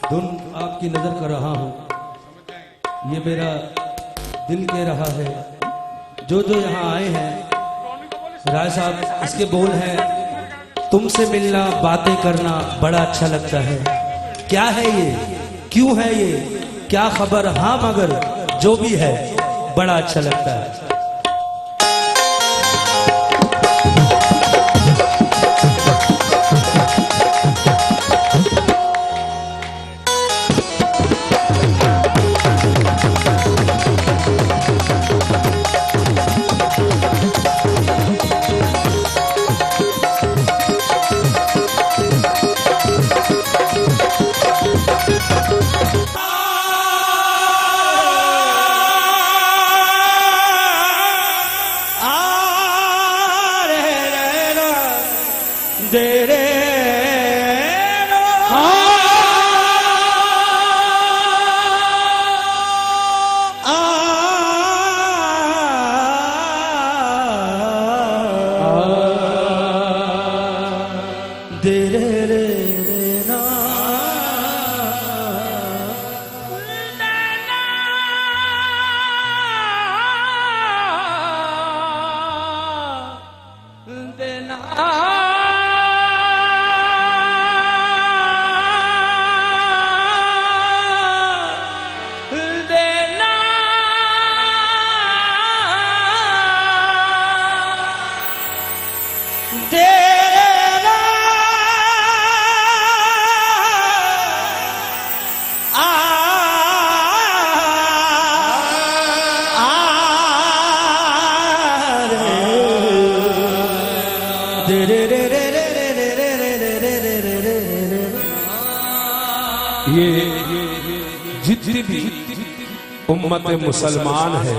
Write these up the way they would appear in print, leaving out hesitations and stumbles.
धुन आपकी नजर कर रहा हूं, ये मेरा दिल कह रहा है। जो जो यहाँ आए हैं राय साहब, इसके बोल हैं, तुमसे मिलना बातें करना बड़ा अच्छा लगता है। क्या है ये, क्यों है ये, क्या खबर, हाँ मगर जो भी है बड़ा अच्छा लगता है। ये जितनी भी उम्मत मुसलमान है,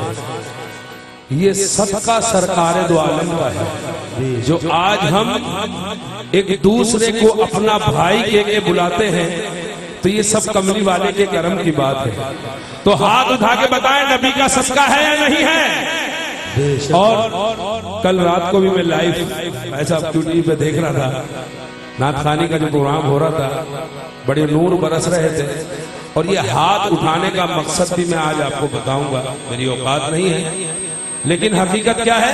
ये सबका सरकार दो आलम का है। जो आज हम एक दूसरे को अपना भाई के बुलाते हैं, तो ये सब कमली वाले के करम की बात है। तो हाथ उठा के बताएं, नबी का सदका है या नहीं है। और कल रात को भी मैं लाइव ऐसा टीवी पे देख रहा था, नाथ खानी का जो प्रोग्राम हो रहा था, बड़े नूर बरस रहे थे। और ये हाथ उठाने का मकसद भी मैं आज आपको बताऊंगा, मेरी औकात नहीं है, लेकिन हकीकत क्या है।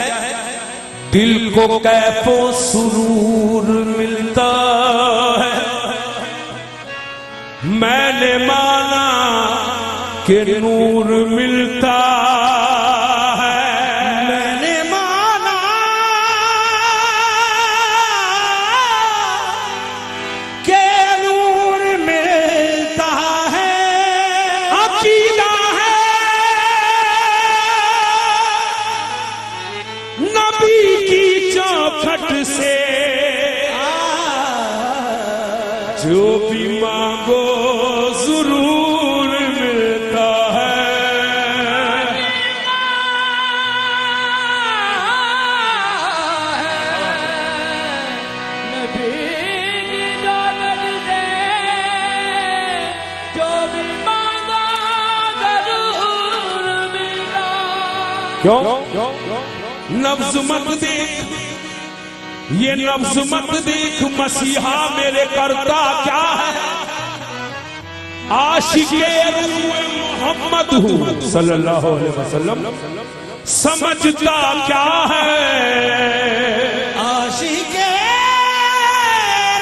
दिल को कैफो सुरूर मिलता है, मैंने माना कि नूर मिलता है। मैंने माना के नूर मिलता है, अकीदा है नबी की चौखट से, जो भी मांगो जरूर मिलता है। नबी की दौलत से जो भी मांगा जरूर मिला। क्यों? नब्ज मत देख, ये नब्ज मत देख, मसीहा मेरे करता क्या है। आशिके मोहम्मद हूँ सल्लल्लाहु अलैहि वसल्लम, समझता क्या है। आशिके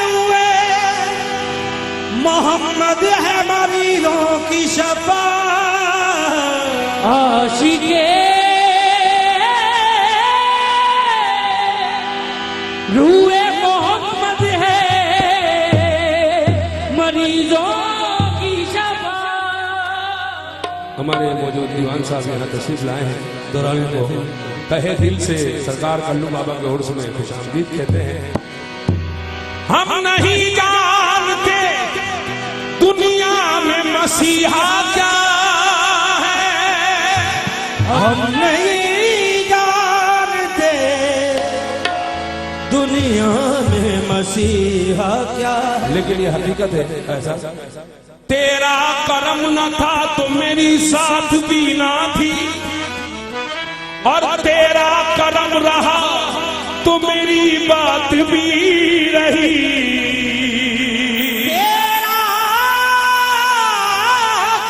रुए मोहम्मद है मरीजों की शफा। आशिके रूए मोहम्मद है मरीजों की शफा। हमारे मौजूद दीवान साहब यहाँ तशरीफ लाए हैं, दौरान को तहे दिल से सरकार कल्लू बाबा के उर्स में खुशामदीद कहते हैं। हम नहीं जानते दुनिया में मसीहा क्या है, हम नहीं जानते दुनिया में मसीहा क्या है, लेकिन ये हकीकत है ऐसा। तेरा करम न था तो मेरी साथ भी ना थी, और तेरा करम रहा तो मेरी बात भी रही। तेरा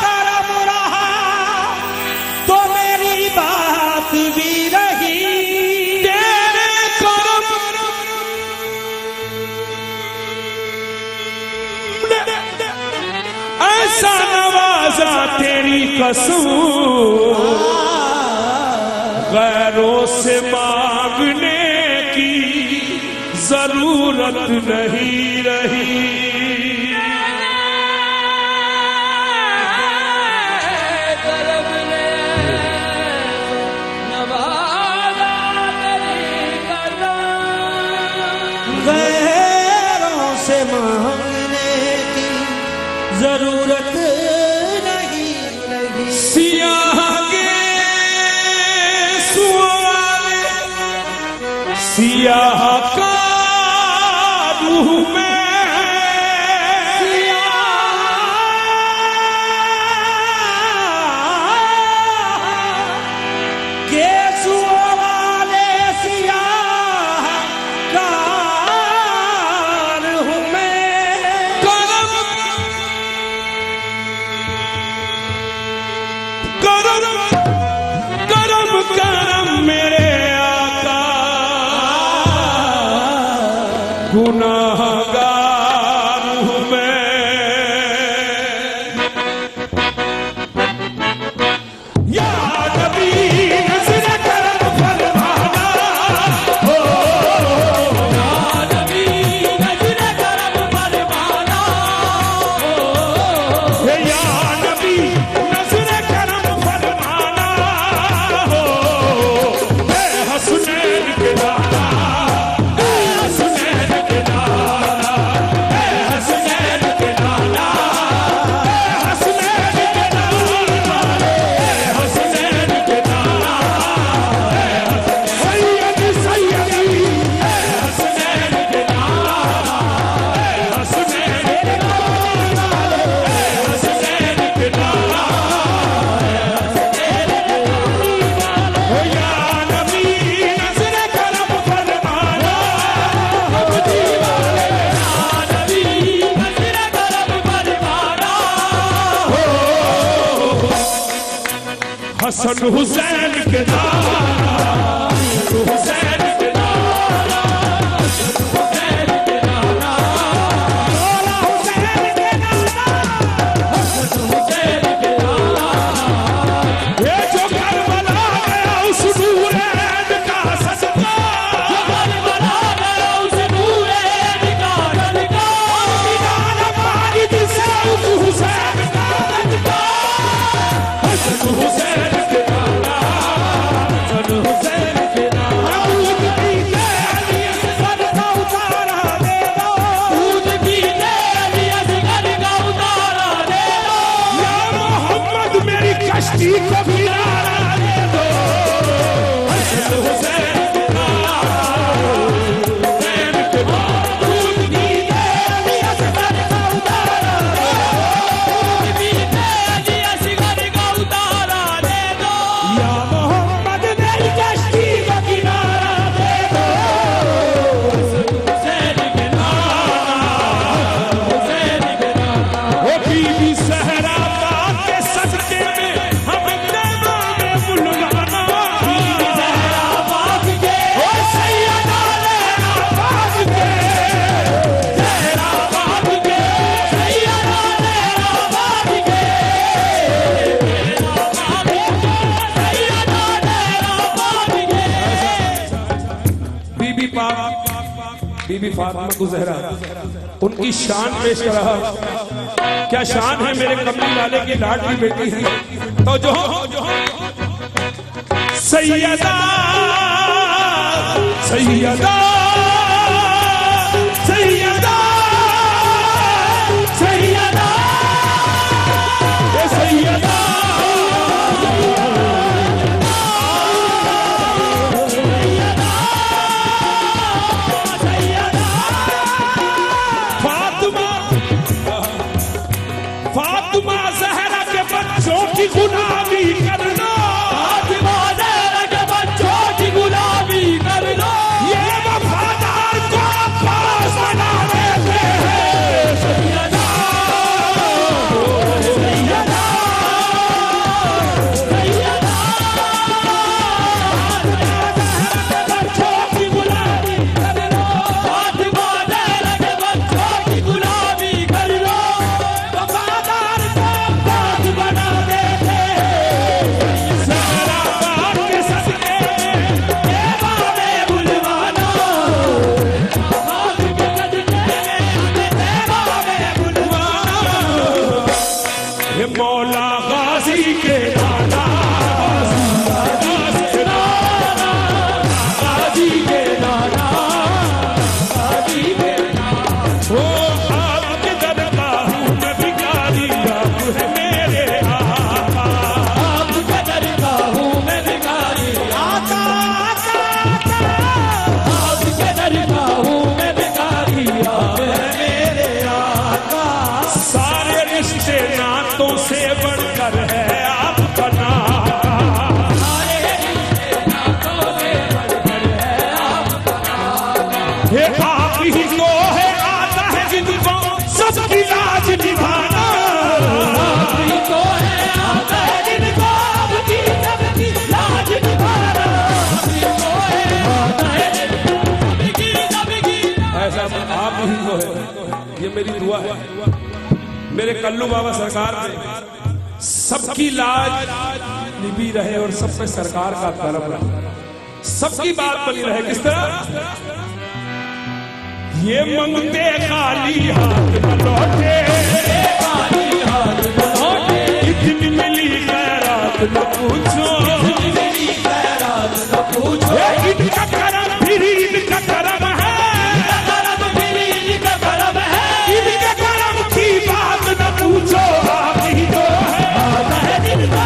करम रहा तो मेरी बात भी रही। तेरे करम ऐसा नवाजा तेरी कसम, गैरों से मांगने की जरूरत नहीं रही। करम ने नवाजा तेरी कसम। गैरों से मांगने की जरूरत नहीं लगी। सियाह के सुआले सियाह का रूह में, केसुओं वाले सियाह कार हूँ मैं। करम करम करम करम मेरे आका, गुनाहगार हूँ मैं। या नबी नज़र करम फरमाना, हो नबी नज़र करम फरमाना। या नबी नज़र करम फरमाना, हो हसनैन के दादा, हसनैन के दादा। हसन हुसैन के नारा, हुसैन के नारा, हुसैन के नारा, मौला हुसैन के नारा, हुसैन के नारा। ये जो करबला गया उस नूरैन का सदका, करबला गया उस नूरैन का सदका, मीनार बारिद से उस हुसैन का सदका, हसन हुसैन के नारा, हसन हुसैन के नारा। दूध पीते अली असगर का उतारा दे दो, दूध पीते अली असगर का उतारा दे दो, या मोहम्मद मेरी कश्ती को किनारा दे दो, हसन हुसैन के नारा, हुसैन के नारा। दूध पीते अली असगर का उतारा दे दो, दूध पीते अली असगर का उतारा दे दो, या मोहम्मद मेरी कश्ती को किनारा दे दो, हुसैन के नारा, हुसैन के नारा। वो बीबी सहरा पाक के सदके में हम नैना में बुलवाना, बीबी सहरा पाक के, ओ सैयदा लैला पाक के, सहरा पाक के, सैयदा लैला पाक के, सैयदा लैला पाक के। बीबी फातिमा गुज़हरा उनकी शान पेश कर रहा। क्या शान है मेरे कमली वाले की लाडली बेटी है। तो जो सैयदा सैयदा सैयदा सैयदा ये सैयदा फातिमा फातिमा ज़हरा के बच्चों की गुलामी करना, फातिमा ज़हरा के बच्चों की गुलामी कर लो, ये वफादार को अब्बास बना देते हैं। सैयदा सैयदा सैयदा बच्चों की गुलामी कर लो, फातिमा ज़हरा के बच्चों की गुलामी कर लो, वफादार को अब्बास बना देते हैं। ज़हरा पाक के सदके में ये बाबे बुलवाना, बाप के सदके में ये बाबे बुलवाना, ये मौला गाजी के नाना, गाजी के नाना, गाजी के नाना, ओ आपके दरबार में भिखारी आप है मेरे आका। आपके दरगाह हूँ मैं भिखारी, आका आका आपके दरगाह हूँ मैं भिखारी, आप है मेरे आका। सारे रिश्ते नातों से बढ़कर है आपका नाता। सारे रिश्ते नातों से बढ़कर है आपका नाता। ये आप ही को है आता है जिनको सबकी लाज निभाना। आपकी तो है आता है जिनको आपकी सबकी लाज निभाना, आपकी तो है आता है जिनको सबकी ऐसा आप ही को है, ये मेरी दुआ है। मेरे कल्लू बाबा सरकार ने सबकी लाज निभी रहे और सब पे सरकार का करम रहे, सबकी बात बनी रहे। किस तरह ये मंगते खाली हाथ न लौटे, खाली हाथ न लौटे, इतनी मिली खैरात न पूछो, मेरी खैरात न पूछो, ये इनका करम फिर इनका करम है, करम मेरी इनका करम है, इनके करम की बात न पूछो। आप ही तो है, आता है जिनको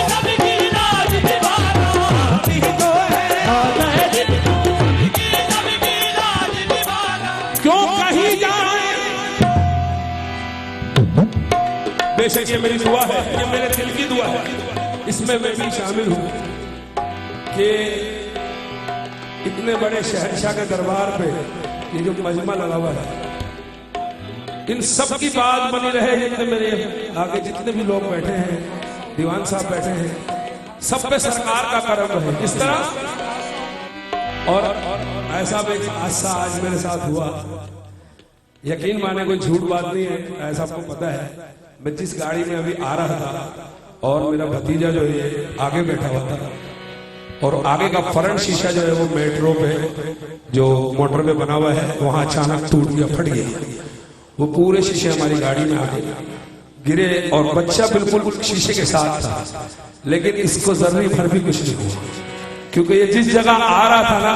सबकी लाज निभाना, आप ही तो है। आता है जिनको सबकी लाज निभाना। क्यों कहीं जाए बेशक ये मेरी दुआ है, ये मेरे दिल की दुआ है, इसमें मैं भी शामिल हूं कि इतने बड़े शहंशाह के दरबार पे ये जो मजमा लगा हुआ है, इन सब की बात बनी रहे। जितने मेरे आगे जितने भी लोग बैठे हैं, दीवान साहब बैठे हैं, सब पे सरकार का करम रहे। इस तरह और ऐसा भी एक हादसा आज मेरे साथ हुआ, यकीन माने कोई झूठ बात नहीं है, ऐसा आपको पता है। मैं जिस गाड़ी में अभी आ रहा था और मेरा भतीजा जो है आगे बैठा हुआ था और आगे का फ्रंट शीशा जो है वो मेट्रो पे जो मोटर पे बना हुआ है वहां अचानक टूट गया, फट गया। वो पूरे शीशे हमारी गाड़ी में आगे गिरे और बच्चा बिल्कुल शीशे के साथ था, लेकिन इसको जरूरी भर भी कुछ नहीं हुआ क्योंकि ये जिस जगह आ रहा था ना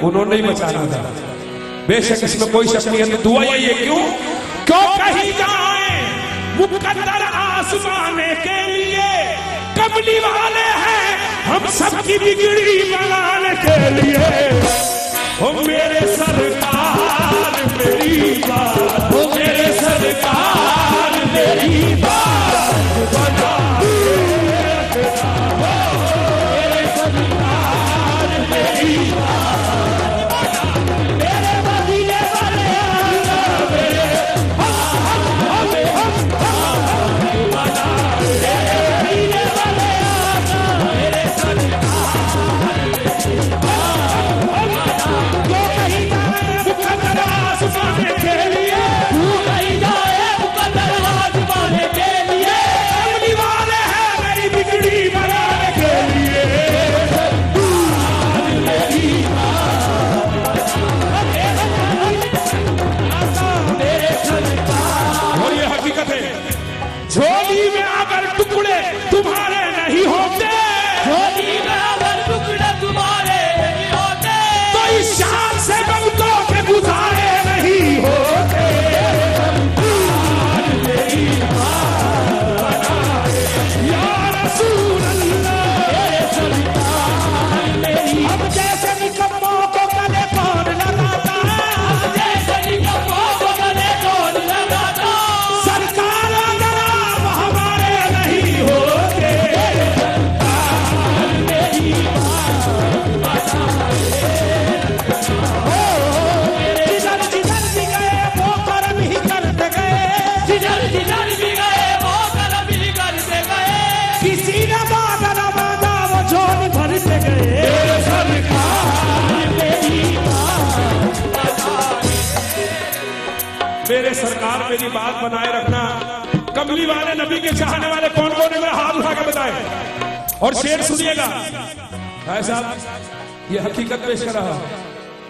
उन्होंने ही बचाना था। बेशक इसमें कोई शक नहीं है। तो दुआ यही है, क्यों कहीं जाए मुकद्दर आसमाने के लिए, कमली वाले हैं हम सबकी बिगड़ी बनाने के लिए। ओ मेरे सरकार मेरी बात, ओ मेरे सरकार मेरी बात बता दे, मेरे सरकार मेरी बात, मेरे मदीने वाले झोली में अगर टुकड़े तुम्हारे नहीं होते, झोली में अगर टुकड़े तुम्हारे नहीं होते, तो इस शान से बहुतों के गुजारे नहीं होते। या रसूल अल्लाह, अब जैसे निकम्मों को गले कौन लगाता है, अब जैसे निकम्मों को गले कौन लगाता, सरकार अगर आप हमारे नहीं होते, जिधर जिधर भी गए वो कर्म ही करते गए, जिधर जिधर भी गए वो कर्म ही करते गए, किसी ने बाधा न बाधा वो झोली भरते गए। मेरे सरकार मेरी बात बनाए रखना। कमली वाले नबी के चाहने वाले कौन कौन है, मेरा हाथ उठा के बताए। और शेर सुनिएगा भाई साहब, ये हकीकत पेश कर रहा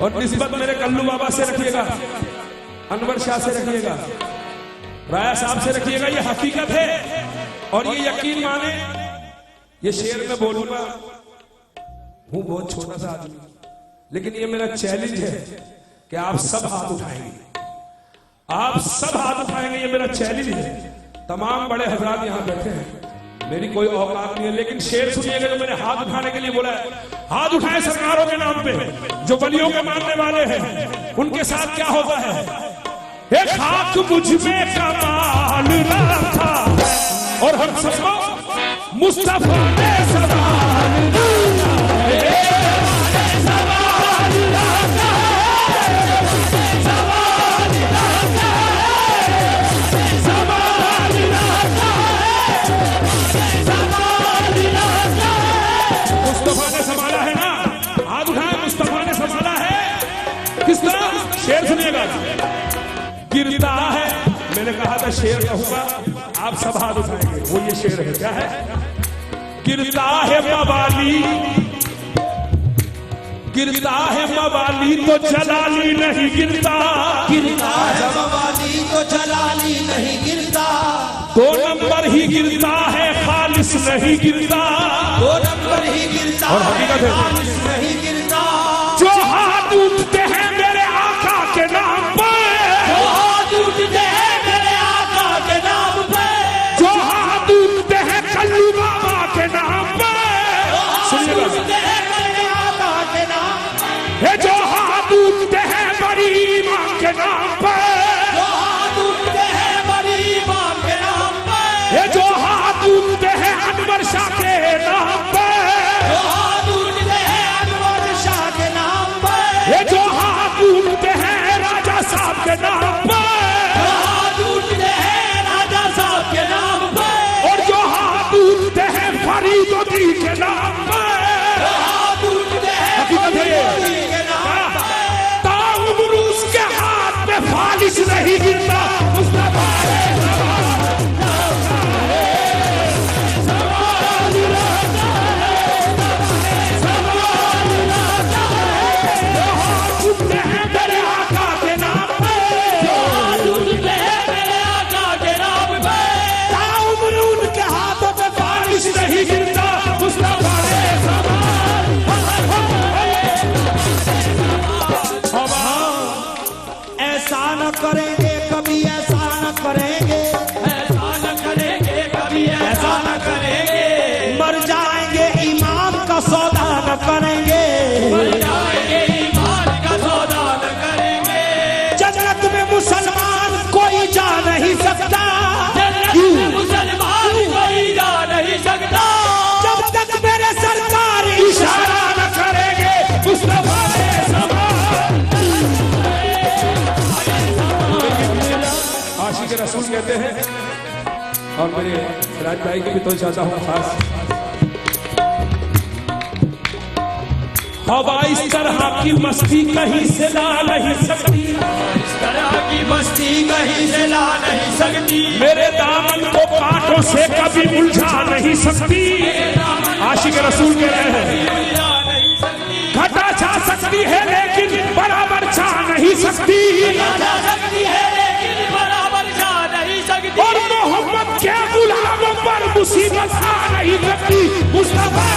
और निस्बत मेरे कल्लू बाबा से रखिएगा, अनवर शाह से रखिएगा, राया साहब से रखिएगा। ये हकीकत है और ये यकीन माने, ये शेर में बोलूंगा, हूं बहुत छोटा सा आदमी, लेकिन ये मेरा चैलेंज है कि आप सब हाथ उठाएंगे, आप सब हाथ उठाएंगे, ये मेरा चैलेंज है। तमाम बड़े हजरात यहाँ बैठे हैं, मेरी कोई औकात नहीं है, लेकिन शेर सुनिएगा जो मैंने हाथ उठाने के लिए बोला है। हाथ उठाए सरकारों के नाम पे, जो वलियों के मानने वाले हैं, उनके साथ क्या होता है। एक हाथ मुझ में कमाल रखा और हम सबको मुस्तफा ने सवाल मुस्तफा ने संभाला है ना, हाथ उठाए, मुस्तफा ने संभाला है। किस तरह, शेर सुनिएगा। गिरता है, मैंने कहा था शेर कहूंगा, आप सब हाथ उठाएंगे, वो ये शेर है। क्या है? गिरता है मवाली, गिरता है मवाली तो जलाली नहीं गिरता, गिरता है मवाली तो जलाली नहीं गिरता, 2 नंबर ही गिरता है, खालिस नहीं गिरता। 2 नंबर ही गिरता और हकीकत है, खालिस नहीं गिरता, जो हाथ उठते हैं मेरे आका के नाम पर, जो हाथ उठते हैं मेरे आका के नाम पे, जो हाथ उठते हैं कल्लू बाबा के नाम पर, सुनिएगा, उठते हैं मेरे आका के नाम पे, ये जो हाथ उठते हैं बड़ी माँ के नाम पर, जो हाथ उठते हैं बड़ी माँ के नाम पे, ये जो हाथ उठते हैं अनवर शाह के नाम पर, जो हाथ उठते हैं अनवर नहीं गिरता मुस्तफा मेरे आका के नाम पे उठते हैं मेरे आका के नाम पे ताउम्र उनके हाथों पे बारिश नहीं गिरता मुस्तफा ने ऐसा न करेंगे कभी, ऐसा न करेंगे, ऐसा न करेंगे कभी, ऐसा न करेंगे, मर जाएंगे ईमान का सौदा न करेंगे, मर जाएंगे ईमान का सौदा न करेंगे, जन्नत में मुसलमान कोई जा नहीं सकता, जन्नत में मुसलमान कोई जा नहीं सकता, जब तक मेरे सरकार इशारा न करेंगे मुस्तफा ने आशिक रसूल कहते हैं। और मेरे राज भाई की भी तो चाहता हूँ खास। हवा इस तरह की मस्ती कहीं से ला नहीं सकती, इस तरह की मस्ती कहीं से ला नहीं सकती, मेरे दामन को कांटों से कभी उलझा नहीं सकती। आशिक रसूल कह रहे हैं जा नहीं सकती, घटा जा सकती है लेकिन बराबर जा नहीं सकती, जा सकती है लेकिन बराबर जा नहीं सकती, और मोहम्मद के गुलामों पर मुसीबत आ नहीं सकती। मुस्तफा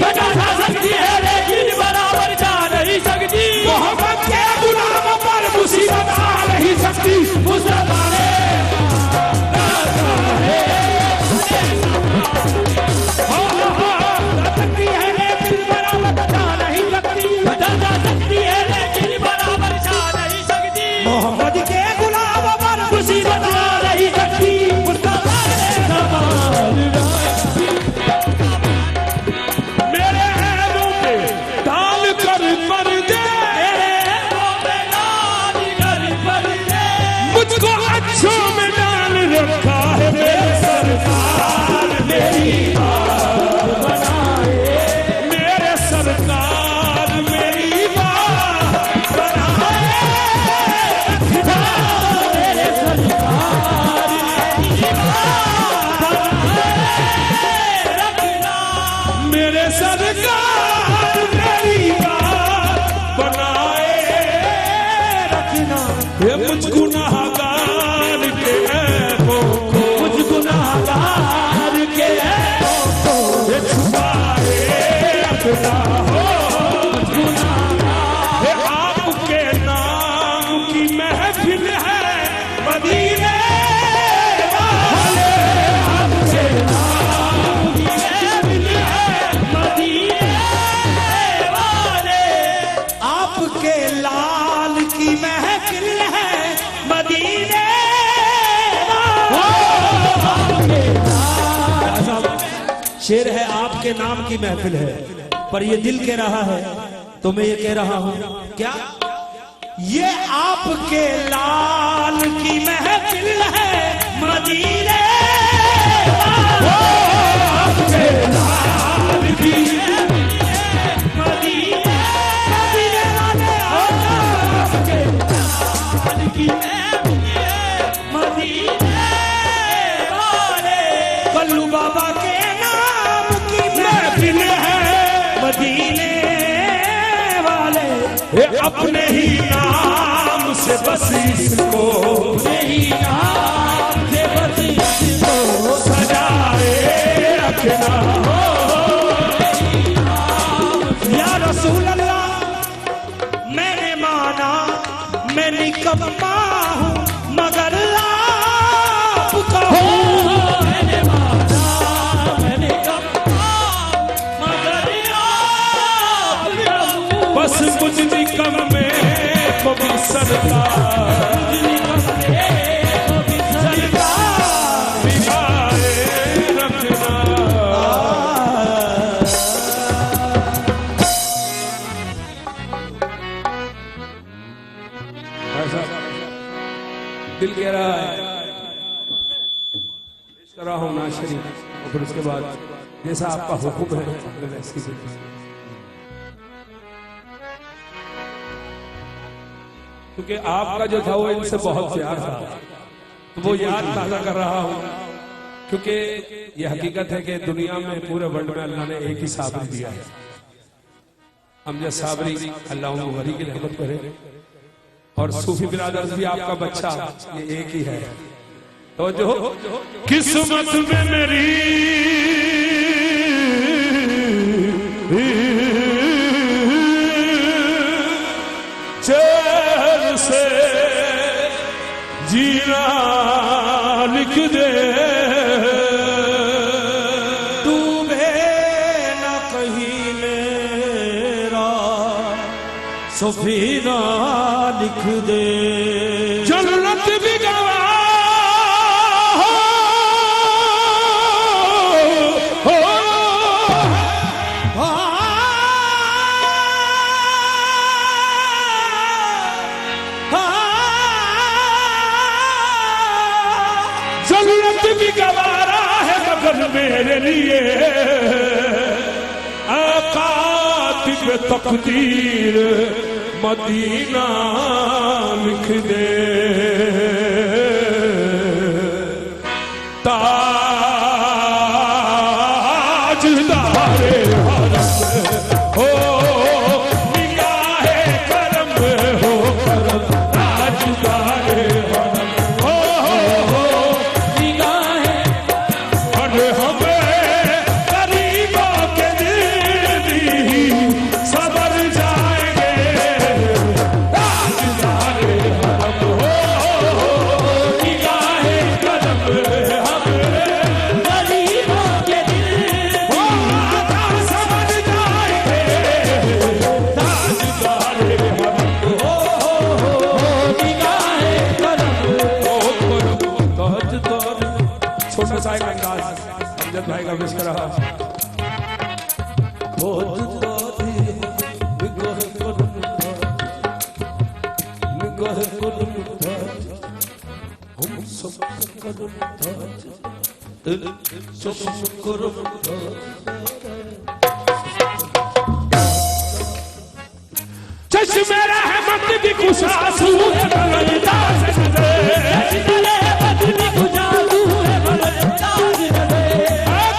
घटा जा सकती है लेकिन बराबर जा नहीं सकती, मोहम्मद के गुलामों पर मुसीबत आ नहीं सकती। मुस्तफा ने सकती है लेकिन बराबर जा नहीं सकती, घटा जा सकती है लेकिन बराबर जा नहीं सकती, मोहम्मद के गुलाम पर मुसीबत आ नहीं सकती, मुस्तफा मेरे ऐबों पे डाल कर पर दे, मुझको अच्छों में डाल रखा है मेरे सरकार, मेरी बात बनाए, मेरे सरकार मेरी बात बनाए, मेरे सरकार मेरे सरकार मेरी बात बनाए रखना। ये मुझ गुनाहगार के ऐबों को, मुझ गुनाहगार के ये छुपाए रखना हो। ये आपके नाम की महफिल है मदीने वाले, आपके नाम की महफिल है मदीने वाले, आपके लाल की महफिल है मदीने शेर है आपके नाम की महफिल है, पर ये दिल कह रहा है तो मैं ये कह रहा हूं क्या, ये आपके लाल की महफिल है मदीने आपके लाल की मदीने वाले, आपके लाल की मदीने वाले, बल्लू बाबा के नाम की महफिल है मदीने वाले, ये अपने ही नाम से बस इसको यही नाम से बस इसको सजाए रखना हो। या रसूल अल्लाह मैंने माना मैं निकम्मा हूँ मगर आपका हूँ, मैंने माना मैंने कहा मगर आपका हूँ, बस मुझ निकम में को भी सरकार बिगाड़े रखना। ऐसा दिल कह रहा है करा हूं ना शरीफ, और फिर उसके बाद जैसा आपका हुक्म है मैं वैसी ही। क्योंकि आपका जो था वो इनसे बहुत प्यार था, तो वो याद ताजा कर रहा हूं। क्योंकि ये हकीकत है कि दुनिया में पूरे वर्ल्ड में अल्लाह ने एक ही साबरी दिया है, अमजद साबरी, अल्लाह उनको वली की रहमत करे। और सूफी बिरादर भी आपका बच्चा ये एक ही है। तो जो किस्मत में मेरी चैन से जीना लिख दे, डूबे न कहीं मेरा सफीना लिख दे, जन्नत भी गवा मेरे लिए आकातिब तकदीर मदीना लिख दे, ताजदारे हरम हो निगाहे करम हो करम, ताजदारे हरम हो निगाहे हमें गरीबों के दिल भी सबर जाएंगे, ताजदारे हरम हो निगाहे करम, हमें गरीबों के दिल समझ जाएंगे, ताजदारे हरम हो निगाहे करम। छोटा सा एक अंदाज अमजद भाई का विश कर रहा। चश्मे रहमत की खुशासू है बलदा से चले बदली गुजारू है बलदाज नबे,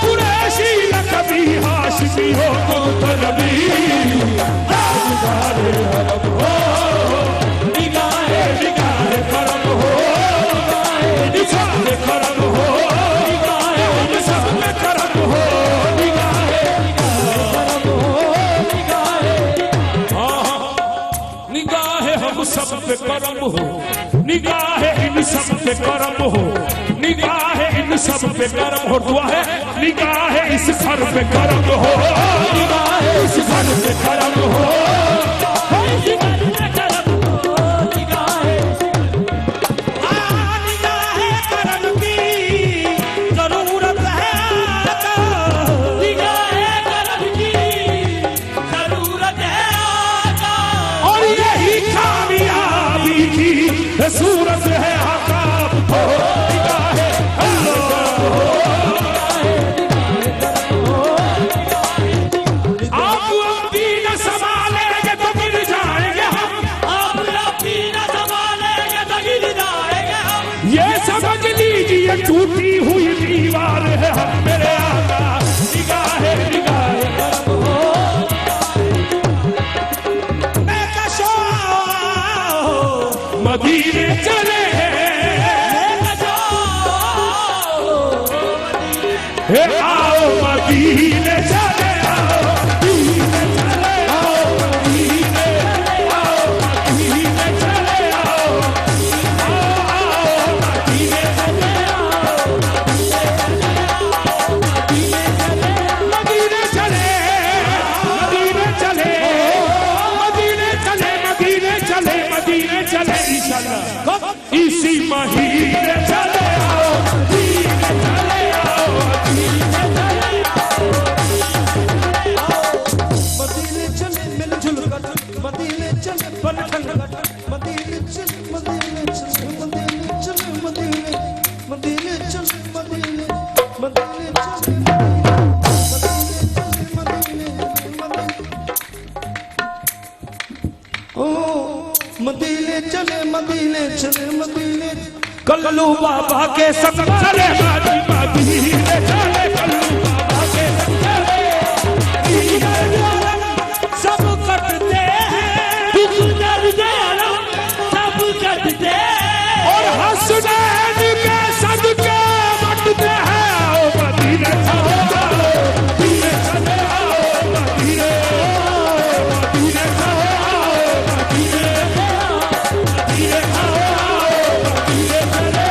कुरैशी लकबी हाशिमी हो तो नबी, ताजदारे हरम हो निगाहे निगाहे करम हो, निगाहे करम हो, निगाहे सब में करम हो, निगाहे करम हो निगाहे, निगाहे हम सब पे करम हो, निगाहे इन सब पे करम हो, निगाहे इन सब पे करम हो। दुआ है निगाहे इस घर पे करम हो, निगाहे इस घर पे करम हो, इस घर में करम हो निगाहे, निगाहे करम की जरूरत है आका, निगाहे करम की जरूरत है आका, और यही कामयाबी की सूरत है आका हो, निगाहे आप अपनी न संभालेंगे तो गिर जाएंगे हम, आप अपनी न संभालेंगे तो गिर जाएंगे हम, ये समझ लीजिए टूटी हुई दीवार है हम मेरे आका, निगाहे निगाहे करम हो मैं कशो मदीने चले हे आओ मदीने चले आओ, मदीने चले आओ, मदीने आओ, मदीने चले आओ, आओ मदीने चले आओ, मदीने चले, मदीने चले, मदीने चले, मदीने चले, मदीने चले इंशाअल्लाह इसी महीने चले आओ, मदीने चले आओ, मदीने चले आओ। मदीने चले मदीने कल्लू बाबा के संग चले हाजी मदीने चले कल्लू बाबा के संग सब कटते हैं दुख दर्द आलम सब कटते हैं और हसनैन के सदके बटते हैं ओ मदीने चले आओ मदीने चले आओ मदीने मदीने चले आओ मदीने मदीने चले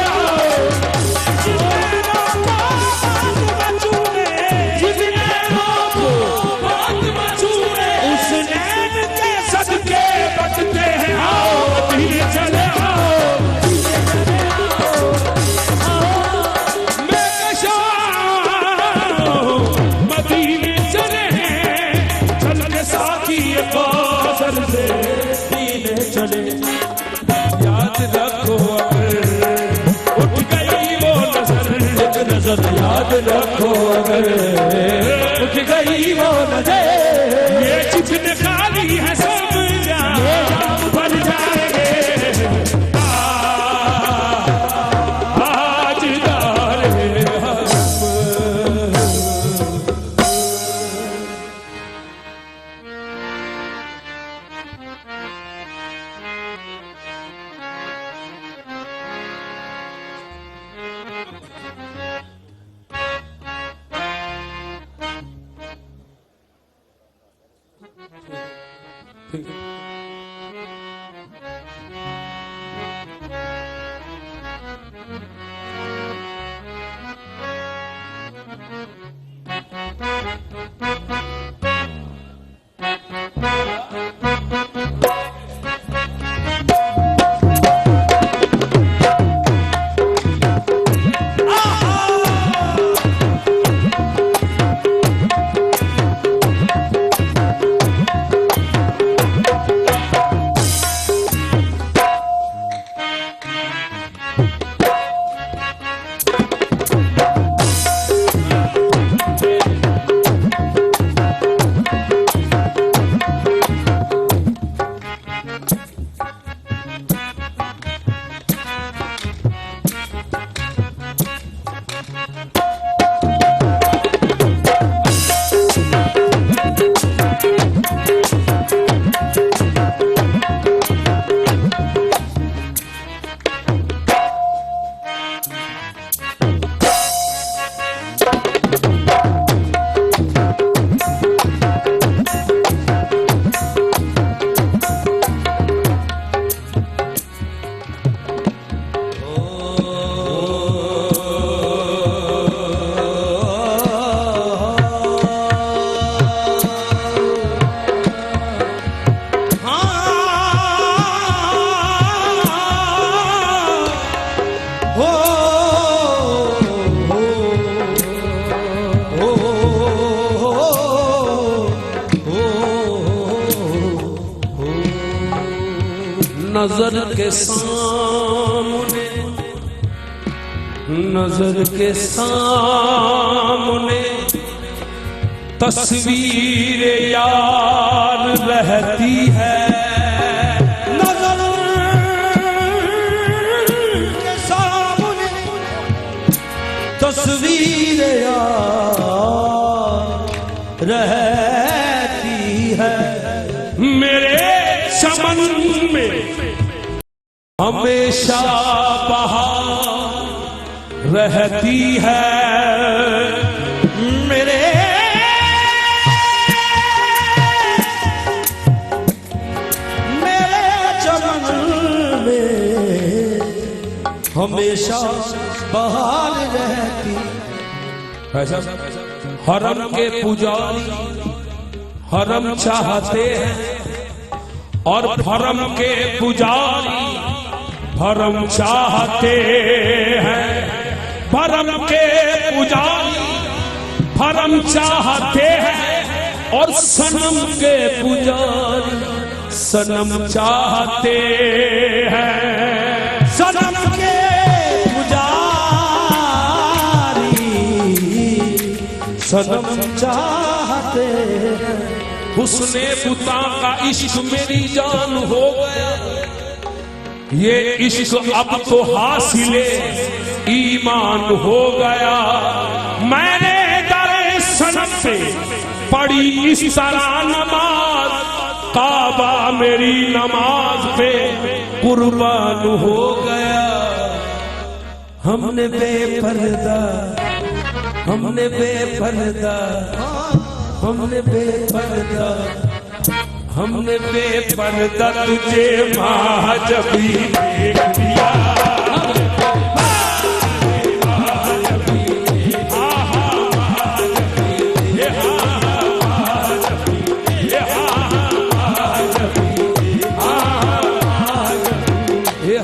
आओ मदीने चले आओ उस नैन के सदके बटते हैं आओ मदीने चले आओ मैं कशा मदीने चले हैं चल के साथी कासर से दीने चले याद रखो अगर उठ गई वो नजर एक नजर याद रखो अगर उठ गई वो नजर ये चिट्ठी खाली है समझा बन जाएंगे ताजदार हम नजर के सामने नजर के सामने तस्वीर यार रहती है नजर के सामने तस्वीर यार रहती है मेरे चमन में हमेशा बहार रहती है मेरे चमन में हमेशा बहार रहती। ऐसा हरम के पुजारी हरम चाहते हैं और भरम के पुजारी भरम चाहते हैं भरम के पुजारी भरम चाहते हैं और सनम के पुजारी सनम चाहते हैं सनम के पुजारी सनम चाहते हैं। हुस्ने बुता का इश्क मेरी जान हो गया ये इश्क अब तो हासिले ईमान हो गया। मैंने दरे सनम से पढ़ी इस तरह नमाज, काबा मेरी नमाज पे कुर्बान हो गया। हमने बेपर्दा, हमने बेपर्दा, हमने बेपर्दा, हमने बेपर्दा तुझे महाजबी देख लिया।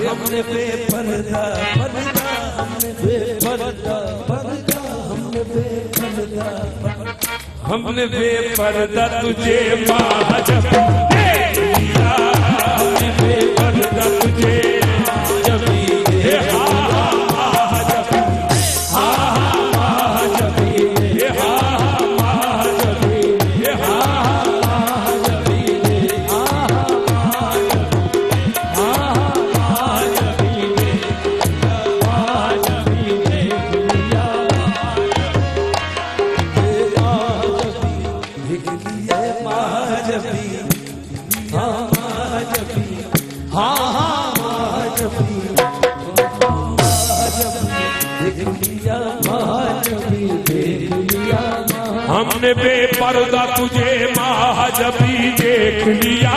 हमने बेपर्दा पर्दा, हमने बेपर्दा पर्दा, हमने बेपर्दा, हमने बेपर्दा तुझे महाजबी देख लिया। हमने बेपर्दा तुझे महाजबी देख लिया। हमने बेपर्दा तुझे महाजबी देख लिया।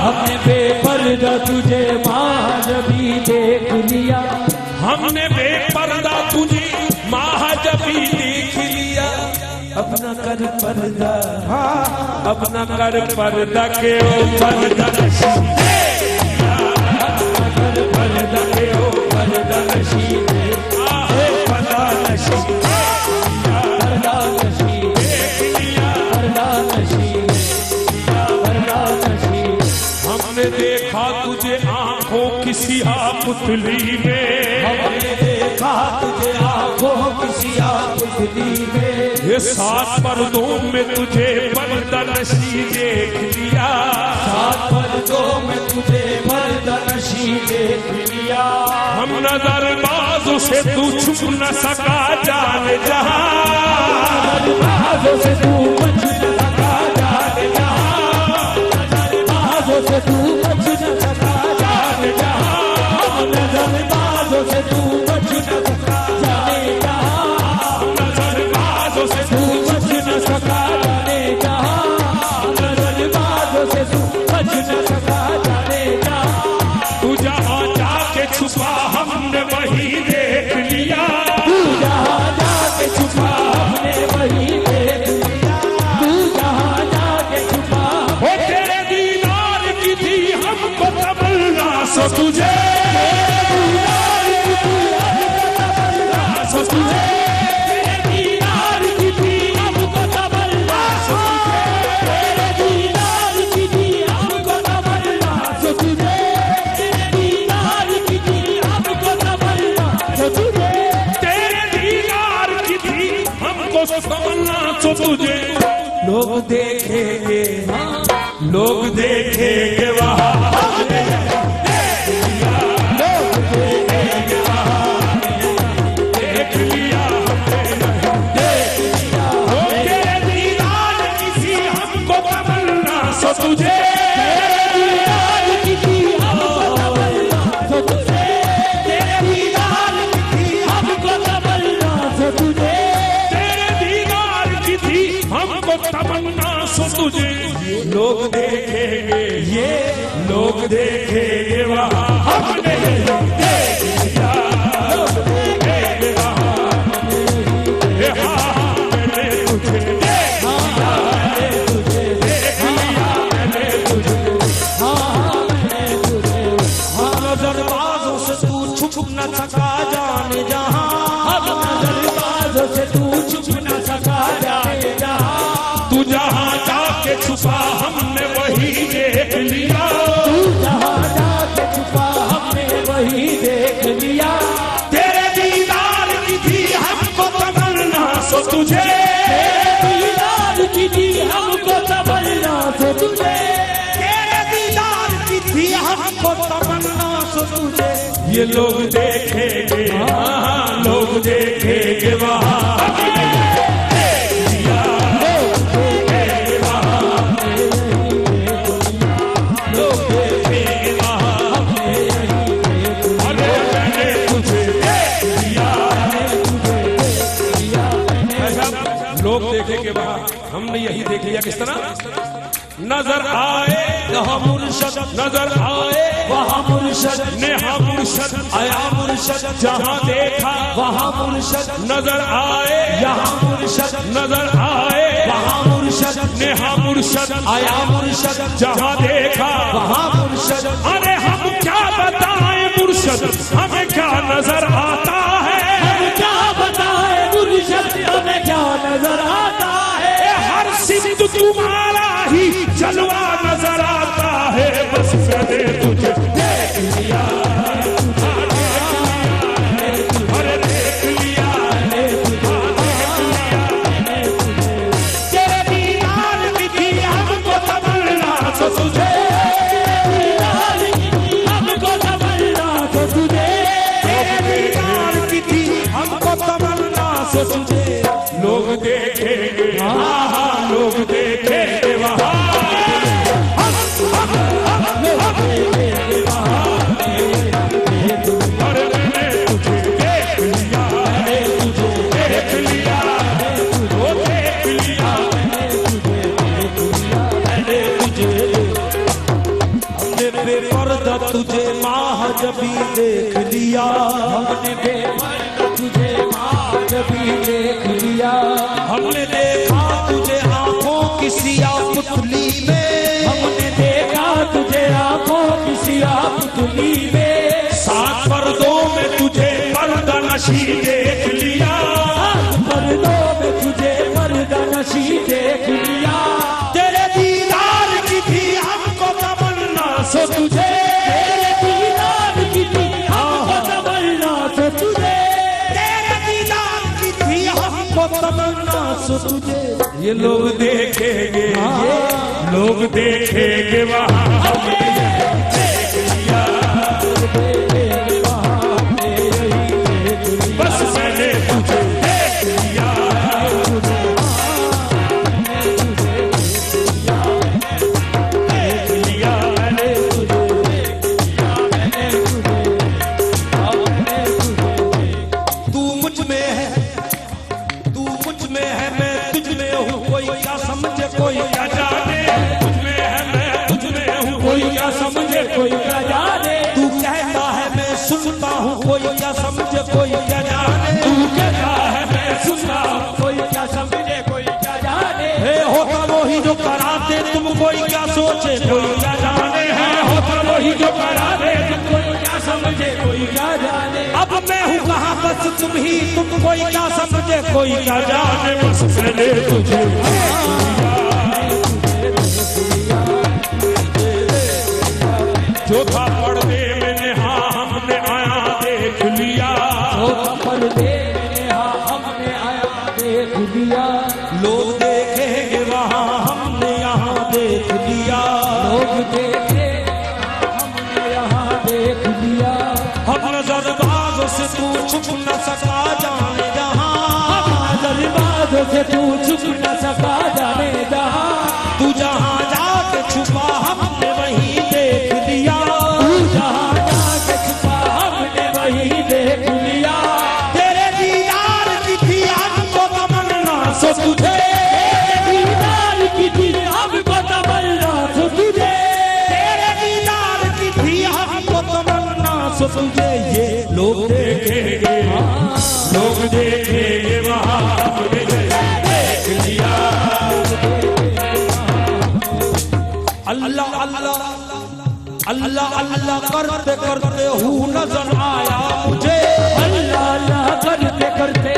हमने बेपर्दा तुझे महाजबी देख लिया। हमने बेपर्दा तुझे महाजबी देख लिया। अपना कर पर्दा, अपना कर पर्दा के ओ पर्दा नशी, कर पर्दा के ओ पर्दा नशी, पर्दा नशी, पर्दा नशी, पर्दा नशी, पर्दा नशी। हमने देखा तुझे आंखों किसी पुतली में। हमने देखा तुझे आंखों किसी पुतली में। ये 7 पर्दों में तुझे पर्दा नशी देख लिया। 7 पर्दों में तुझे पर्दा नशी देख लिया। हम नजरबाजों से तू छुप न सका जाने जहां, नजरबाजों से तू बच न सका जाने जहां, नजरबाजों से तू बच न सका जाने जहां, नजरबाजों से तू बच न सका जाने जहां, नजरबाजों से तू बच न सका जाने जहां, नजरबाजों से तू बच न सका जाने जहां। तू जहां जाके छुपा हमने वही देख लिया। तू जहां जाके छुपा हमने वही देख लिया। तू जहां जाके छुपा ओ तेरे दीदार की थी हमको तमन्ना, सो तुझे सो तुझे तेरे दीदार की थी हमको तमन्ना, सो तेरे दीदार की थी हमको तमन्ना, सो तुझे तेरे दीदार की थी हमको तमन्ना, सो तुझे तेरे दीदार की थी हमको तमन्ना, सो तुझे लोग देखेंगे, लोग देखेंगे वहां हमने देख लिया। लोग देखेंगे वहां देख लिया हमने देख लिया। ओ तेरे दीदार की थी हमको तमन्ना, सो तुझे दीदार की थी हमको तमन्ना, सो तुझे तेरे दीदार की थी हमको तमन्ना, सो तुझे तेरे दीदार की थी हमको तमन्ना, सो तुझे लोग देखेंगे, ये लोग देखेंगे वहां हमने देख लिया। लोग देखेंगे वहां ये हाँ मैंने तुझे देख लिया। मैंने तुझे देख लिया। मैंने तुझे मैंने तुझे नजरबाजों से तू छुप न सका जाने जहां, अब नजरबाजों से तू छुप न सका जाने जहां। तू जहां जाके छुपा हमने वही देख लिया। तू जहां जाके छुपा हमने वही देख लिया। तेरे दीदार की थी हमको तमन्ना, सो तुझे दीदार की थी हमको तमन्ना, सो तुझे तेरे दीदार की थी हमको तमन्ना, सो तुझे ये लोग देखेंगे, हाँ लोग देखेंगे वहाँ देखेंगे वहाँ। हमने यही देख लिया किस तरह नजर आए यहाँ मुर्शद, नजर आए वहाँ मुर्शद, नेहा मुर्शद आया मुर्शद, जहाँ देखा वहाँ मुर्शद, नजर आए यहाँ मुर्शद, नजर आए वहाँ मुर्शद, नेहा मुर्शद आया मुर्शद, जहाँ देखा वहाँ मुर्शद। अरे हम क्या बताएं मुर्शद, हमें क्या नजर आता है, हम क्या बताएं मुर्शद, हमें क्या नजर आता है। हर सिमत तुम्हारा ही जलवा नजर आता है, बस मैंने तुझे देख लिया, अरे देख लिया, तेरे दीदार की थी हमको तमन्ना तो तुझे, दीदार की थी हमको तमन्ना तो तुझे, तेरे दीदार की थी हमको तमन्ना से तुझे। लोग देखेंगे, हाँ हाँ लोग देखेंगे वहाँ, अरे मैंने तुझे देख लिया, देख लिया, वो देख लिया, हमने बेपर्दा तुझे माह जबी देख लिया, हमने बेपर्दा तुझे माँ जबी देख लिया, हमने देखा तुझे आंखों की सियाह पुतली में, हमने देखा तुझे आंखों की सियाह पुतली में, सात पर्दों में तुझे पर्दा नशी देख लिया, पर्दों में तुझे पर्दा नशी देख लिया, तेरे दीदार की थी हमको तमन्ना सो तुझे, तेरे दीदार की थी हमको तमन्ना सो तुझे, तेरे दीदार की थी हमको तमन्ना सो तुझे। ये लोग देखेंगे, ये लोग देखेंगे वहाँ, हमने देख लिया, बस मैंने तुझे देख लिया, देख लिया, तू मुझ में है, तू मुझ में है, मैं तुझ में हूँ, कोई क्या समझे कोई क्या जाने, तुझ में है मैं तुझ में हूँ, कोई क्या समझे कोई क्या जाने, तू कहता है मैं सुनता हूँ, कोई क्या समझे कोई क्या जाने, तू कहता है मैं सुनता हूँ, कोई क्या समझे कोई क्या जाने, हे होता वही जो कराते तुम, कोई क्या सोचे कोई क्या जाने, है होता वही जो करा दे तुम, कोई क्या समझे कोई क्या जाने, अब मैं हूँ कहाँ बस तुम ही, तुम कोई क्या समझे कोई क्या जाने, बस मैंने तुझे जो था पर्दे में नेहा हमने आया देख लिया, तो पर्दे में हमने आया देख लिया, लोग देखेंगे वहाँ हमने यहाँ देख लिया, लोग देखे हमने यहाँ देख लिया, हम नजरबाजों से तू छुप न सका जाने जहाँ, नजरबाजों से तू छुप न सका जाने जहाँ, तू जहाँ जाके छुपा हमने वहीं देख लिया, तू जहाँ जाके छुपा हमने वहीं देख लिया, तेरे दीदार की थी हमको तमन्ना सो तुझे, दीदार की थी हमको तमन्ना सो तुझे, तेरे दीदार की थी हमको तमन्ना सो तुझे। ये लोग देखेंगे, लोग देखेंगे वहाँ हमने देख लिया, अल्लाह अल्लाह अल्लाह अल्लाह करते करते हूँ नजर आया मुझे, अल्लाह अल्लाह करते करते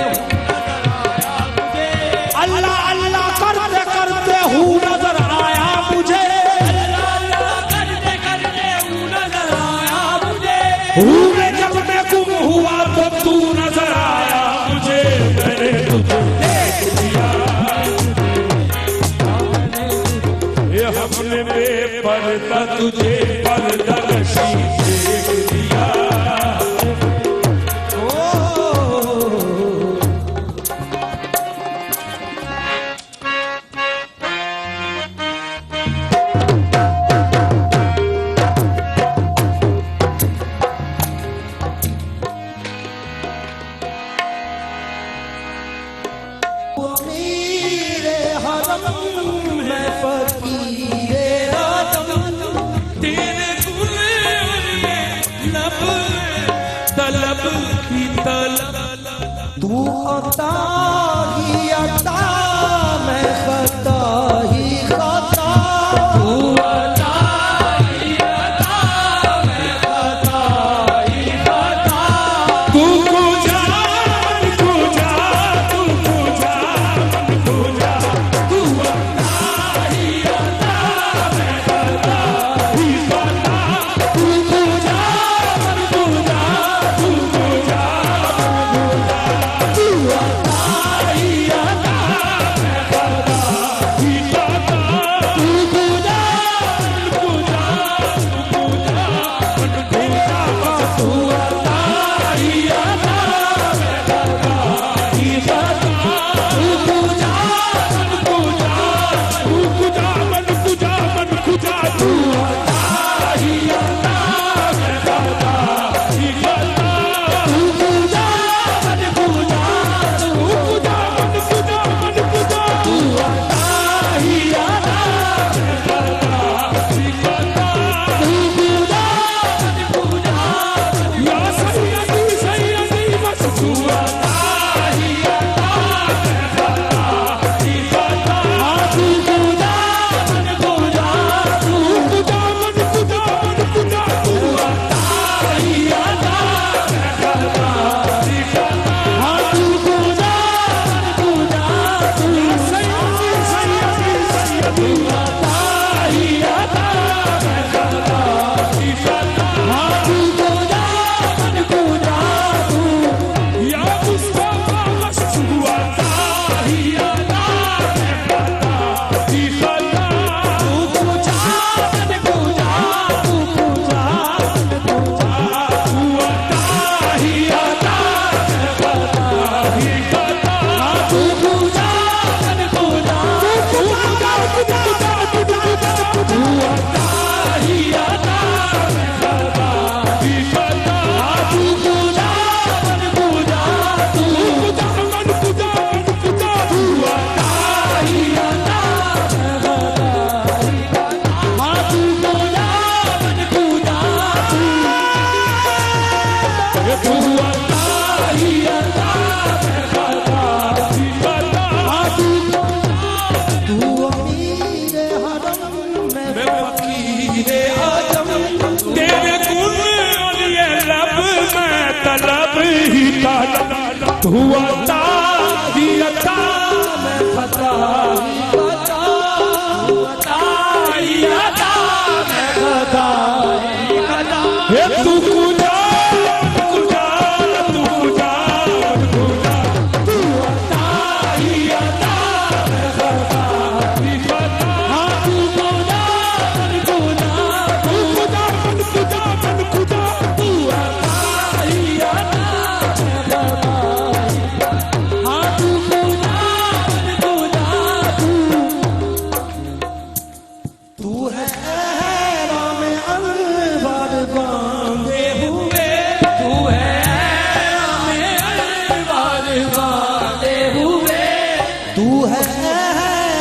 अल्लाह अल्लाह करते करते हूँ नजर आया मुझे, अल्लाह अल्लाह करते करते हूँ नजर आया मुझे, हूँ मैं जब मैं गुम हुआ तो तू नजर आया मुझे, मैंने तुझे देख लिया, ये हमने बेपर्दा तुझे पर्दा नशी देख लिया, आदम मैं फकीरे आदम तेरे गुण लब तलब की तलब तू अता ही अता मैं खता ही खता तू अता ही अता मैं खता ही खता तू पूजा तू जा तू पूजा पूजा तू अता ही अता मैं खता ही खता तू पूजा पूजा तू पूजा तू अता ही अता मैं खता ही खता तू पूजा पूजा तू पूजा तू अता ही अता मैं खता ही खता तू पूजा पूजा तू पूजा मन पूजा मन पूजा तू अता ही अता मैं खता ही खता तू पूजा पूजा तू पूजा मन पूजा मन पूजा तू अता ही अता मैं खता ही खता तू पूजा पूजा या सैयदी बस तू अता ही अता मैं खता ही खता तू पूजा पूजा तू पूजा मन पूजा मन पूजा तू अता ही अता मैं खता ही खता तू पूजा पूजा तू सैयदी तू अता ही अता मैं खता ही खता तू पूजा पूजा तू या मुस्तफा बस तू अता ही अता मैं खता ही खता तू पूजा पूजा तू पूजा पूजा तू अता ही अता मैं खता ही खता तू पूजा पूजा तू पूजा तू अता ही अता मैं खता ही खता तू पूजा पूजा तू पूजा मन पूजा मन पूजा तू अता ही अता मैं खता ही खता तू पूजा पूजा तू अता ही अता मैं खता ही खता तू अमीर हरम मैं फकीरे आदम तेरे गुण लिए लब मैं तलब ही तलब तू अता ही अता मैं खता ही खता तू अता ही अता मैं खता ही खता हे तू पूजा पूजा तू पूजा पूजा तू अता ही अता मैं खता ही खता तू पूजा पूजा तू पूजा मन पूजा मन पूजा तू अता ही अता मैं खता ही खता तू पूजा पूजा तू है राम अनवर बांधे हुए तू है राम अनवर बांधे हुए तू है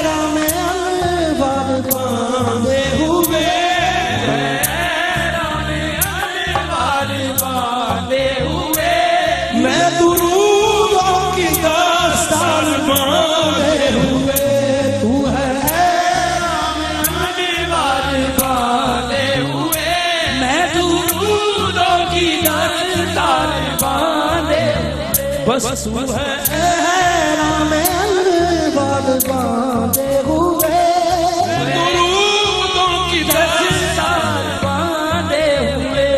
राम अनवर बांधे हुए राम अनवर बांधे हुए मैं दुरूदों की दास्तान बांधे हुए तू है राम अनवर बांधे हुए मैं दुरूदों की दास्तान बांधे बस तू है राम अनवर बांधे हुए दुरूदों की दास्तान बांधे हुए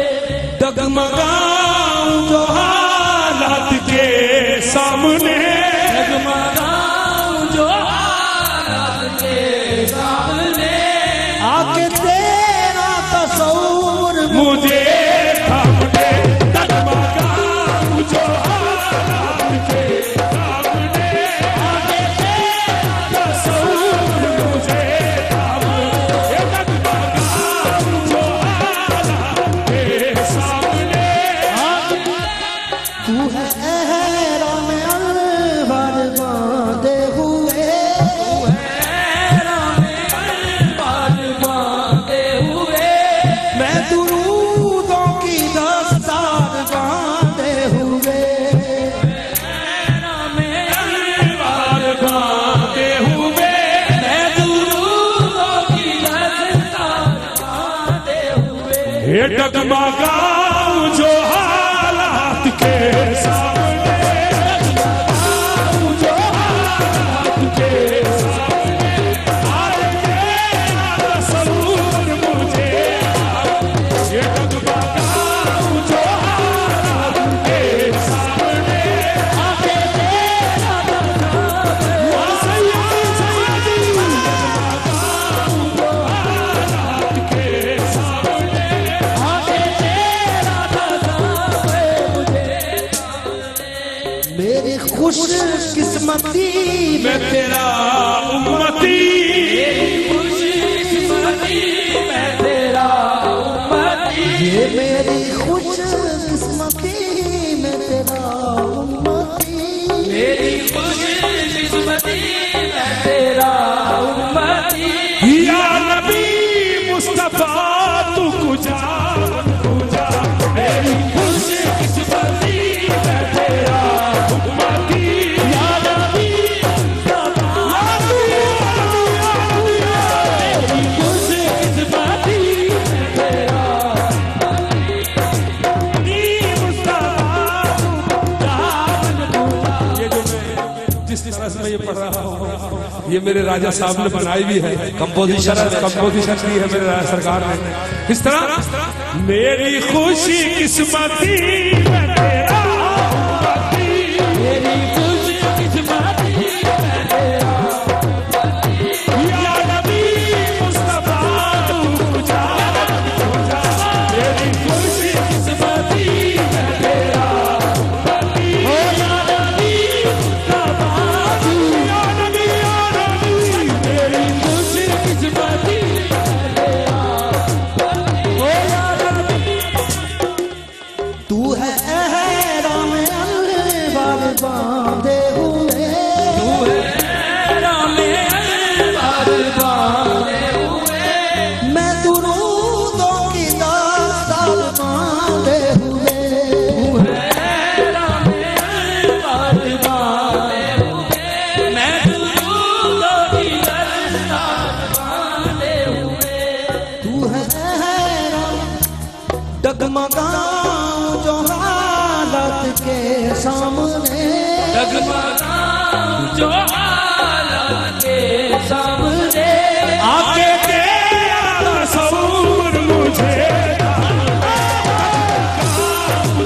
डगमगाऊं जो हालात के सामने डगमगाऊं जो हालात के सामने आके तेरा तस्वूर मुझे थामने डगमगाऊं जो हालात के सामने ये डगमगाऊं जो हालात के सामने, डगमगाऊं जो हालात के सामने, आए तेरा तस्वूर मुझे, ये डगमगाऊं जो हालात के सामने, आके तेरा मेरी खुश किस्मती मैं तेरा उम्मती, खुशकिस्मती मैं तेरा उम्मती, ये मेरी खुश किस्मती मैं तेरा उम्मती, मेरी खुशकिस्मती मैं तेरा उम्मती, या नबी मुस्तफा तू कुजा कुजा, मेरी खुशकिस्मती मैं तेरा उम्मती, या नबी मुस्तफा मेरी खुशकिस्मती मैं तेरा जिस तरह से मैं ये पढ़ रहा हूँ, ये मेरे राजा साहब ने बनाई भी है, कंपोजिशन दी है मेरे राजा सरकार ने। इस तरह मेरी खुशी किस्मती मैं तेरा उम्मती, मेरी खुशकिस्मती मैं तेरा या नबी मुस्तफा तू कुजा कुजा, मेरी खुशी किस्मती मैं तेरा उम्मती, हो या नबी मुस्तफा तू, या नबी मेरी खुशकिस्मती मैं तेरा उम्मती, हो या नबी तू है राम अलवार बांधे हुए, तू है राम अलवार बांधे हुए, मैं दुरूदों की दास्तान बांधे हुए, तू है राम अलवार बांधे हुए, मैं दुरूदों की दस्तार बांधे हुए, तू है राम डगमगाऊं जो हालत के सामने, डगमगाऊं जो हालात के सामने, आके तेरा तस्वूर मुझे,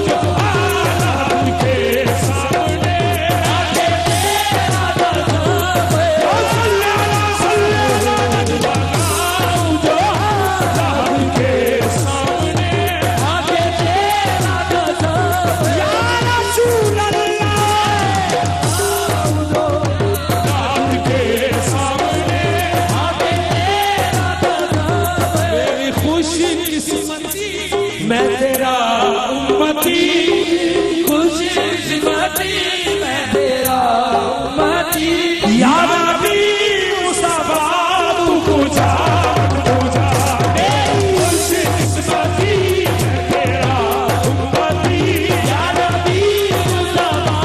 जो हालात के सामने, आके तेरा तस्वीर, डगमगाऊं जो हालात के सामने, आके तेरा तस्वीर, या रसूल अल्लाह हालात के सामने, आके तेरा तस्वीर, मेरी खुशी किस्मती मैं तेरा उम्मती, खुशकिस्मती मैं तेरा उम्मती, या नबी मुस्तफा तू कुजा कुजा, मेरी खुशकिस्मती मैं तेरा उम्मती, या नबी मुस्तफा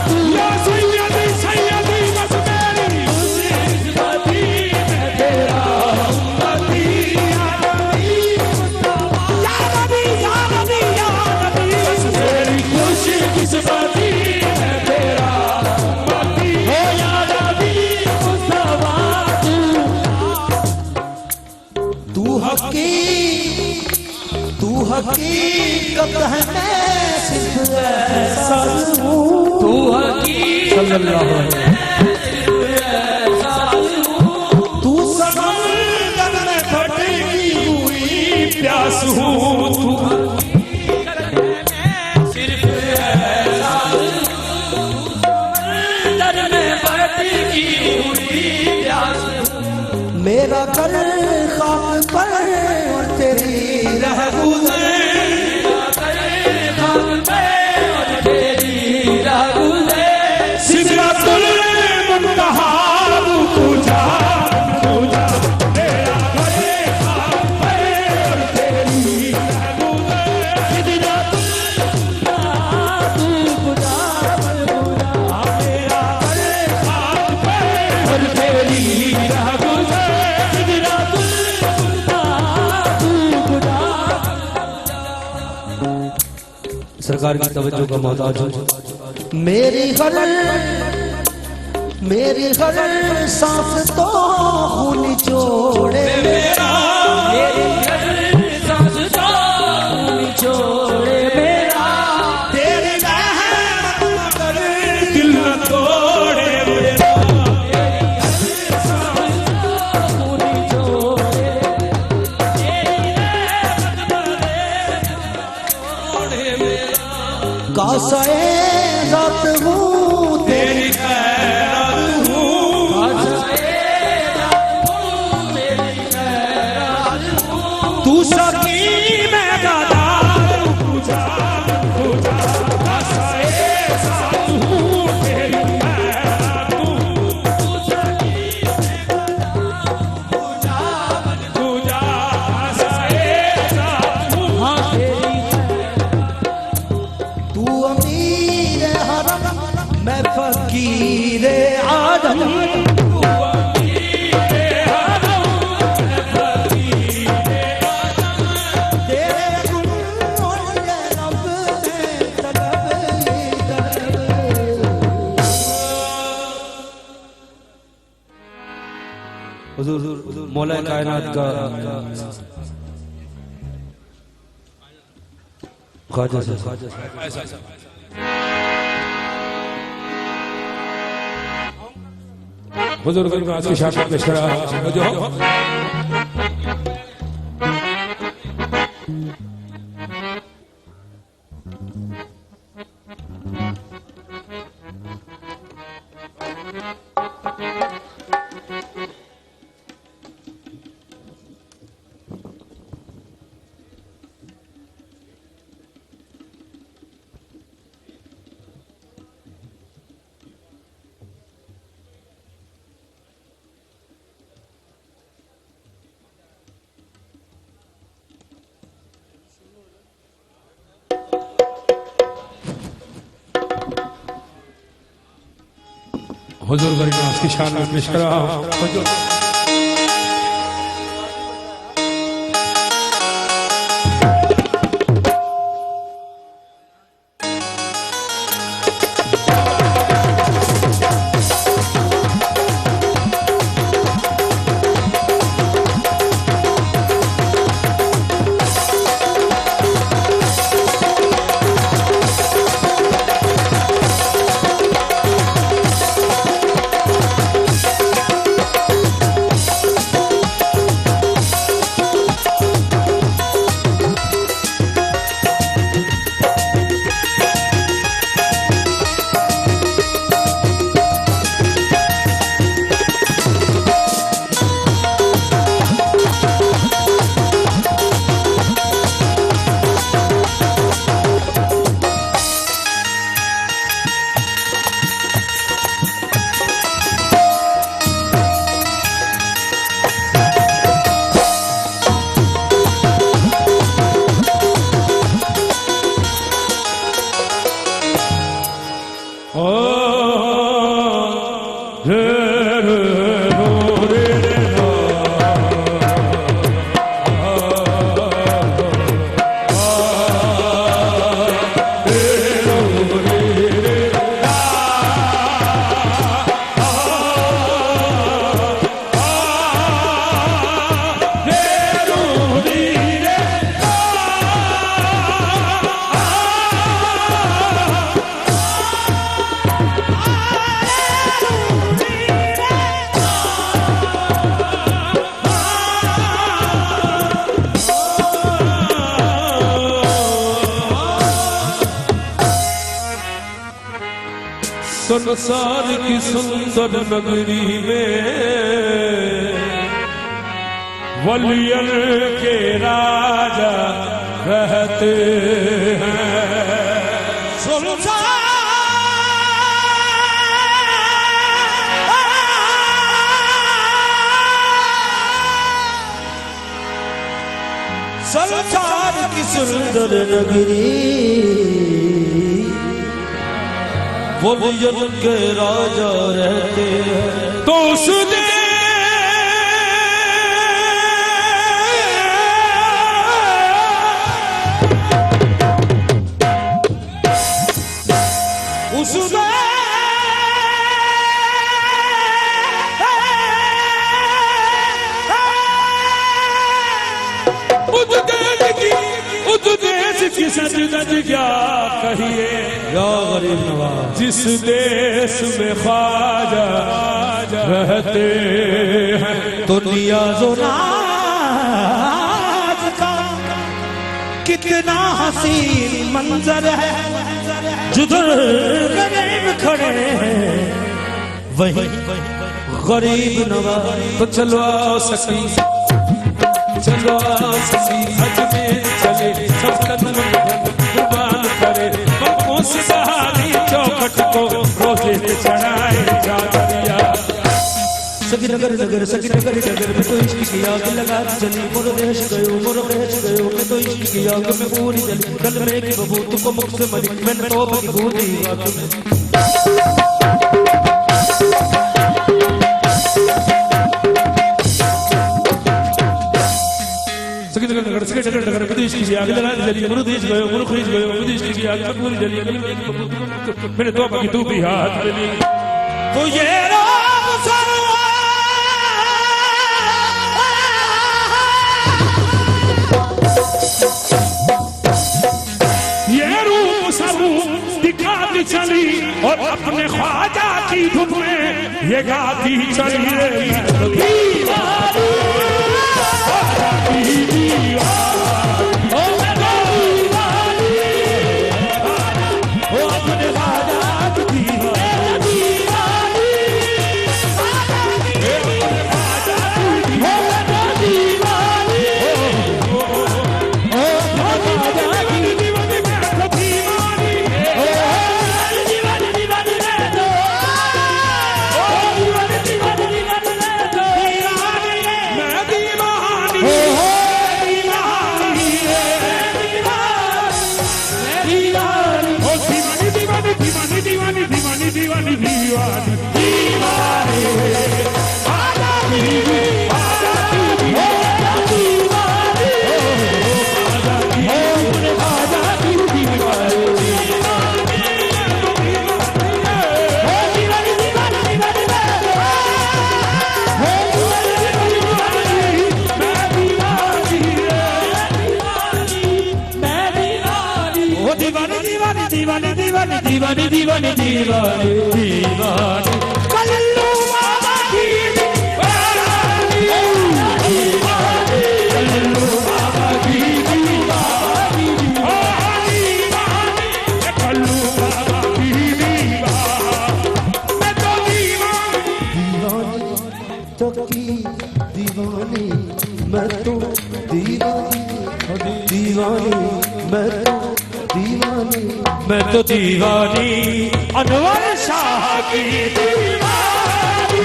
तू, या सैयदी सैयदी बस मेरी खुशकिस्मती मैं तेरा उम्मती, या नबी मुस्तफा, या नबी या नबी या नबी बस मेरी खुशकिस्मती मैं तेरा उम्मती, हो या नबी मुस्तफा तू हकीकत है मैं सिर्फ ऐसा हूँ, तू हकीकत तू समंदर में भटकी हुई प्यास हूँ, तू सिर्फ ऐसा अंदर में भटकी हुई प्यास, मेरा कर खाक पर और तेरी रह गुजर, सिदरतुल मुंतहा तू कुजा कुजा, तेरा गले खाक पे और तेरी महबूबे, मेरा गले खाक पे और तेरी महबूबे, सरकार की तवज्जो का मोहताज हूँ। मेरी हर सांस तो खून जोड़े मेरा, मेरी हर सांस तो खून जोड़े मेरा, तेरी रहमत मगर दिल न तोड़े मेरा, मेरी हर सांस तो खून जोड़े, तेरी रहमत मगर तोड़े मेरा, कासाए रात हूँ तेरी खैरात हूँ, तू सकी मैं गदार पूजा पूजा कासाए साथ हूँ तेरी खैरात हूँ, तू सकी मैं गदार पूजा कासाए साथ हूँ तेरी तू अमीर हरम मैं फकीर आदम, हुजूर मौला कायनात का ख्वाजा से बुजुर्ग नाज की शान पेश करा जो हुजूर नाज की शान में पेश करा जो संसार की सुंदर नगरी में वलियन के राजा रहते हैं। संसार की सुंदर नगरी वलियन के राजा रहते हैं। तो उस उस देश की सच सच क्या कहिए या गरीब नवाज, जिस देश में ख्वाजा रहते हैं। तो नियाज़ो नाज का कितना हसीन मंजर है, जुदर गरीब खड़े हैं वही गरीब नवाज। तो चलो आओ सखी, चलो आओ सखी, हज में चले सब तन मन कुर्बान करे। पंखों से सहारी चौखट को रोजे पे चढ़ाए चादरिया। सगी नगर नगर सगी नगर नगर में तो इश्क की आग लगा चली, मोरो देश गयो मैं तो इश्क की आग में पूरी जली। कल में की बबू तुमको मुख से मरी, मैंने तो अपनी बूंदी आग में। सगी नगर नगर सगी नगर नगर में तो इश्क की आग लगा चली, मोरो देश गयो मैं तो इश्क की आग में पूरी जली। कल में की बबू मैंने तो अपनी तू भी हाथ चली। तो ये दिखाती चली और अपने ख्वाजा की धुन में ये गाती चली। दीवानी दीवानी दीवानी दीवानी दीवानी दीवानी कल्लू बाबा की दीवानी कल्लू बाबा की दीवानी कल्लू बाबा की दीवानी मैं तो दीवानी तो की दीवानी मैं तो दीवानी दीवानी मैं तो दीवानी मैं तो दीवानी अनवर शाह की दीवानी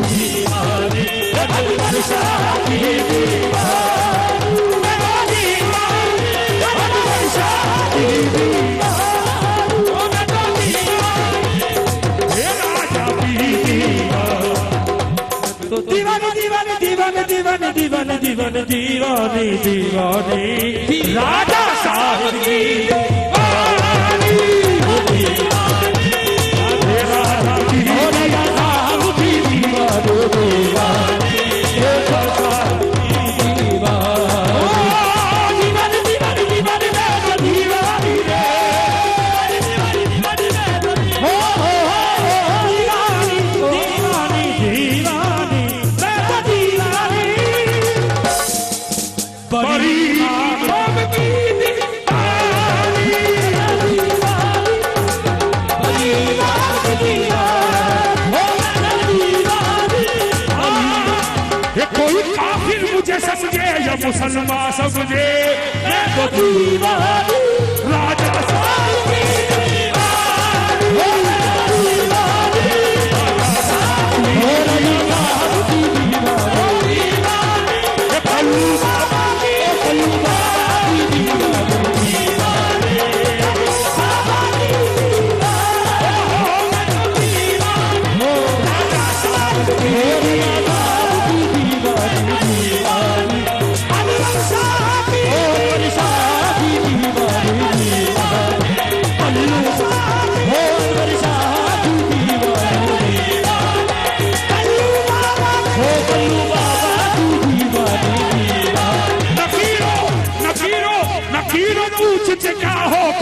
दीवानी अनवर शाह की दीवानी मैं तो दीवानी अनवर शाह की दीवानी मैं तो दीवानी राजा की दीवानी तो दीवानी दीवानी दीवानी दीवानी दीवानी दीवानी दीवानी दीवानी राजा साहब की मुसलमान समझे मैं तो दीवानी राजा साहब की दीवानी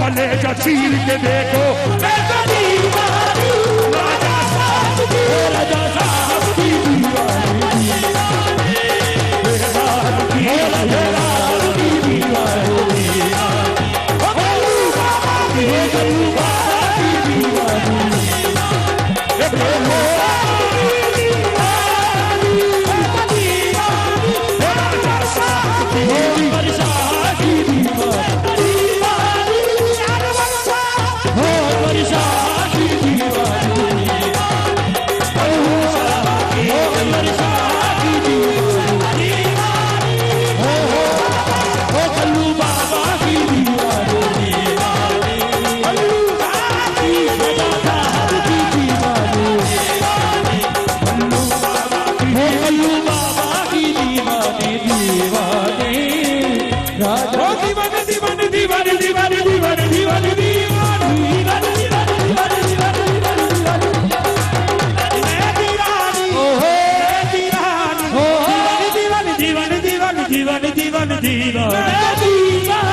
कलेजा चीर के देखो मैं तो दीवानी राजा साहब की राजा साहब की दीवानी मेरे साहब की राजा साहब की दीवानी ओ गल्लू बाबा की दीवानी ए प्रेमो दीवानी